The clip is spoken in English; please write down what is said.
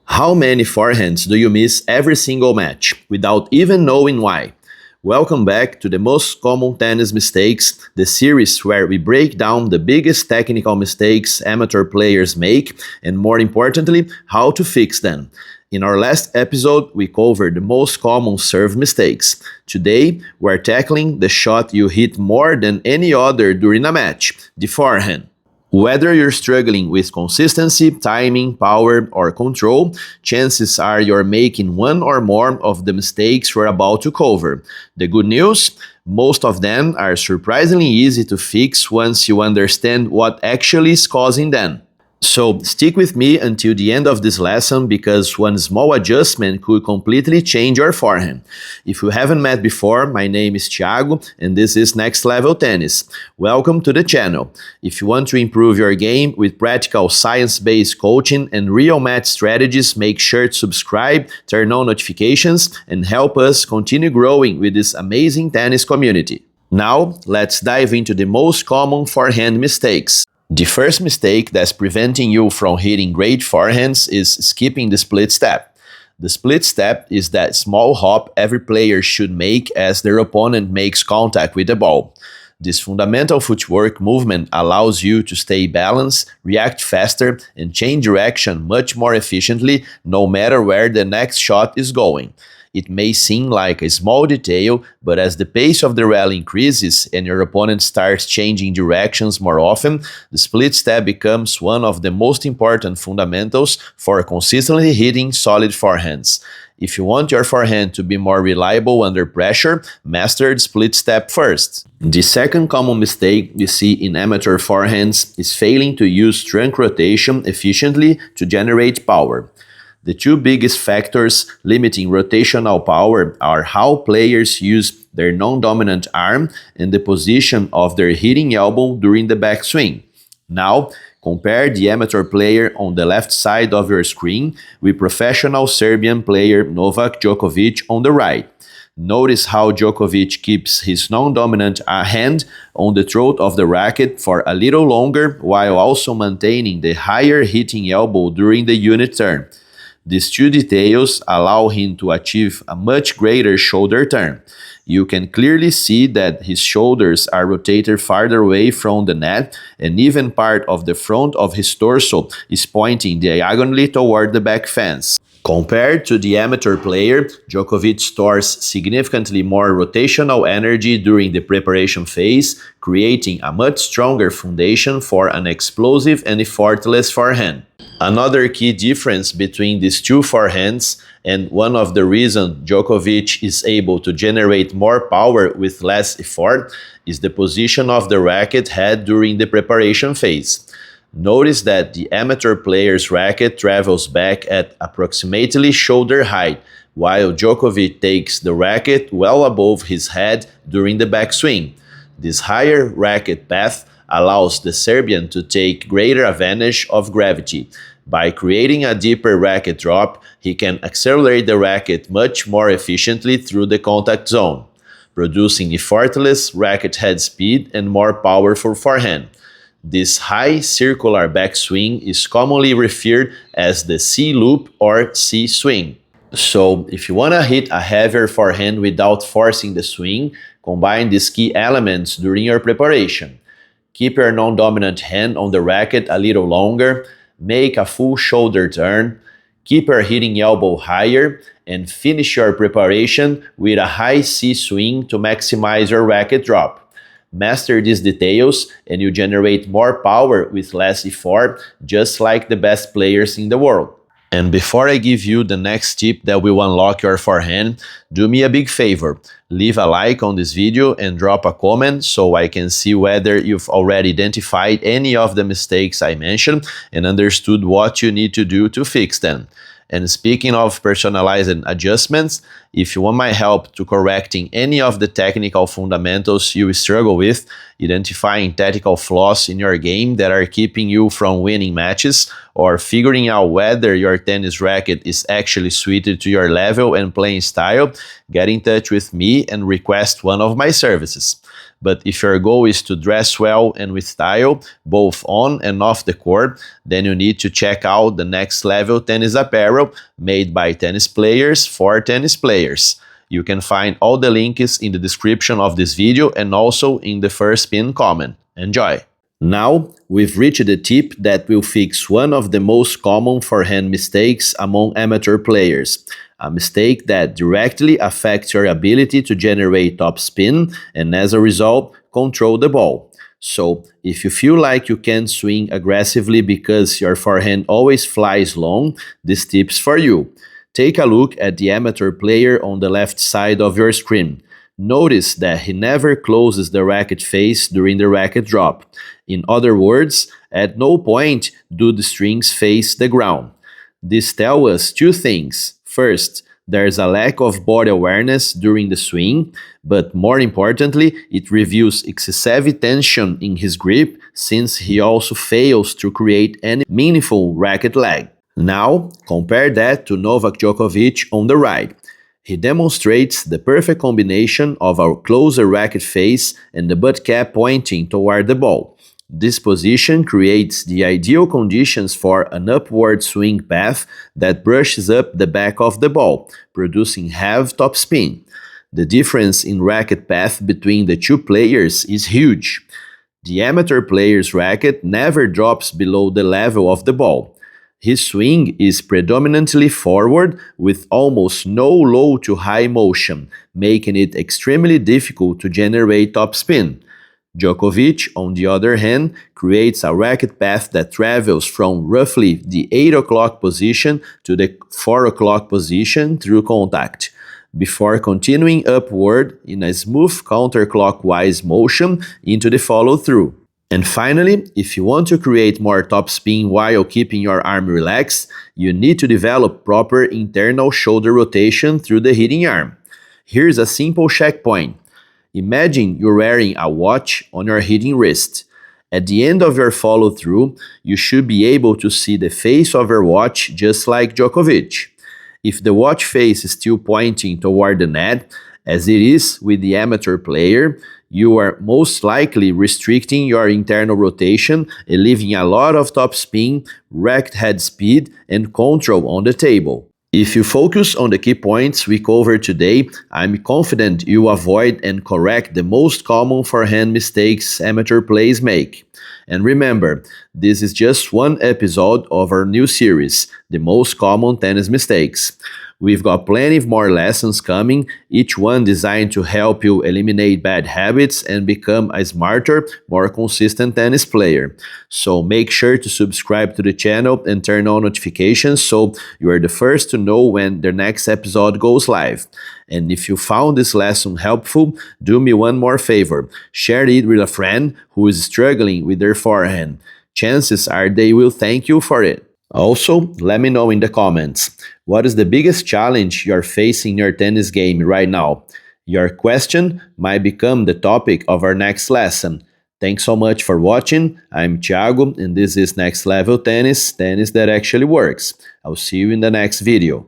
How many forehands do you miss every single match without even knowing why? Welcome back to the most common tennis mistakes, the series where we break down the biggest technical mistakes amateur players make and, more importantly, how to fix them. In our last episode, we covered the most common serve mistakes. Today, we're tackling the shot you hit more than any other during a match, the forehand. Whether you're struggling with consistency, timing, power, or control, chances are you're making one or more of the mistakes we're about to cover. The good news? Most of them are surprisingly easy to fix once you understand what actually is causing them. So stick with me until the end of this lesson because one small adjustment could completely change your forehand. If you haven't met before, my name is Thiago and this is Next Level Tennis. Welcome to the channel. If you want to improve your game with practical science-based coaching and real match strategies, make sure to subscribe, turn on notifications, and help us continue growing with this amazing tennis community. Now, let's dive into the most common forehand mistakes. The first mistake that's preventing you from hitting great forehands is skipping the split step. The split step is that small hop every player should make as their opponent makes contact with the ball. This fundamental footwork movement allows you to stay balanced, react faster, and change direction much more efficiently no matter where the next shot is going. It may seem like a small detail, but as the pace of the rally increases and your opponent starts changing directions more often, the split step becomes one of the most important fundamentals for consistently hitting solid forehands. If you want your forehand to be more reliable under pressure, master the split step first. The second common mistake we see in amateur forehands is failing to use trunk rotation efficiently to generate power. The two biggest factors limiting rotational power are how players use their non-dominant arm and the position of their hitting elbow during the backswing. Now, compare the amateur player on the left side of your screen with professional Serbian player Novak Djokovic on the right. Notice how Djokovic keeps his non-dominant hand on the throat of the racket for a little longer while also maintaining the higher hitting elbow during the unit turn. These two details allow him to achieve a much greater shoulder turn. You can clearly see that his shoulders are rotated farther away from the net and even part of the front of his torso is pointing diagonally toward the back fence. Compared to the amateur player, Djokovic stores significantly more rotational energy during the preparation phase, creating a much stronger foundation for an explosive and effortless forehand. Another key difference between these two forehands, and one of the reasons Djokovic is able to generate more power with less effort, is the position of the racket head during the preparation phase. Notice that the amateur player's racket travels back at approximately shoulder height, while Djokovic takes the racket well above his head during the backswing. This higher racket path allows the Serbian to take greater advantage of gravity. By creating a deeper racket drop, he can accelerate the racket much more efficiently through the contact zone, producing effortless racket head speed and more powerful forehand. This high circular backswing is commonly referred as the C loop or C swing. So, if you want to hit a heavier forehand without forcing the swing, combine these key elements during your preparation. Keep your non-dominant hand on the racket a little longer, make a full shoulder turn, keep your hitting elbow higher, and finish your preparation with a high C swing to maximize your racket drop. Master these details and you generate more power with less effort, just like the best players in the world. And before I give you the next tip that will unlock your forehand, do me a big favor. Leave a like on this video and drop a comment so I can see whether you've already identified any of the mistakes I mentioned and understood what you need to do to fix them. And speaking of personalized adjustments, if you want my help to correcting any of the technical fundamentals you struggle with, identifying tactical flaws in your game that are keeping you from winning matches, or figuring out whether your tennis racket is actually suited to your level and playing style, get in touch with me and request one of my services. But if your goal is to dress well and with style, both on and off the court, then you need to check out the next level tennis apparel made by tennis players for tennis players. You can find all the links in the description of this video and also in the first pinned comment. Enjoy! Now, we've reached the tip that will fix one of the most common forehand mistakes among amateur players. A mistake that directly affects your ability to generate topspin and as a result, control the ball. So, if you feel like you can't swing aggressively because your forehand always flies long, this tip's for you. Take a look at the amateur player on the left side of your screen. Notice that he never closes the racket face during the racket drop. In other words, at no point do the strings face the ground. This tells us two things. First, there's a lack of body awareness during the swing, but more importantly, it reveals excessive tension in his grip since he also fails to create any meaningful racket lag. Now, compare that to Novak Djokovic on the right. He demonstrates the perfect combination of a closer racket face and the butt cap pointing toward the ball. This position creates the ideal conditions for an upward swing path that brushes up the back of the ball, producing half topspin. The difference in racket path between the two players is huge. The amateur player's racket never drops below the level of the ball. His swing is predominantly forward with almost no low to high motion, making it extremely difficult to generate topspin. Djokovic, on the other hand, creates a racket path that travels from roughly the 8 o'clock position to the 4 o'clock position through contact, before continuing upward in a smooth counterclockwise motion into the follow-through. And finally, if you want to create more topspin while keeping your arm relaxed, you need to develop proper internal shoulder rotation through the hitting arm. Here's a simple checkpoint. Imagine you're wearing a watch on your hitting wrist. At the end of your follow-through, you should be able to see the face of your watch just like Djokovic. If the watch face is still pointing toward the net, as it is with the amateur player, you are most likely restricting your internal rotation and leaving a lot of topspin, racket head speed, and control on the table. If you focus on the key points we covered today, I'm confident you avoid and correct the most common forehand mistakes amateur players make. And remember, this is just one episode of our new series, The Most Common Tennis Mistakes. We've got plenty of more lessons coming, each one designed to help you eliminate bad habits and become a smarter, more consistent tennis player. So make sure to subscribe to the channel and turn on notifications so you are the first to know when the next episode goes live. And if you found this lesson helpful, do me one more favor. Share it with a friend who is struggling with their forehand. Chances are they will thank you for it. Also, let me know in the comments, what is the biggest challenge you're facing in your tennis game right now? Your question might become the topic of our next lesson. Thanks so much for watching. I'm Thiago and this is Next Level Tennis, tennis that actually works. I'll see you in the next video.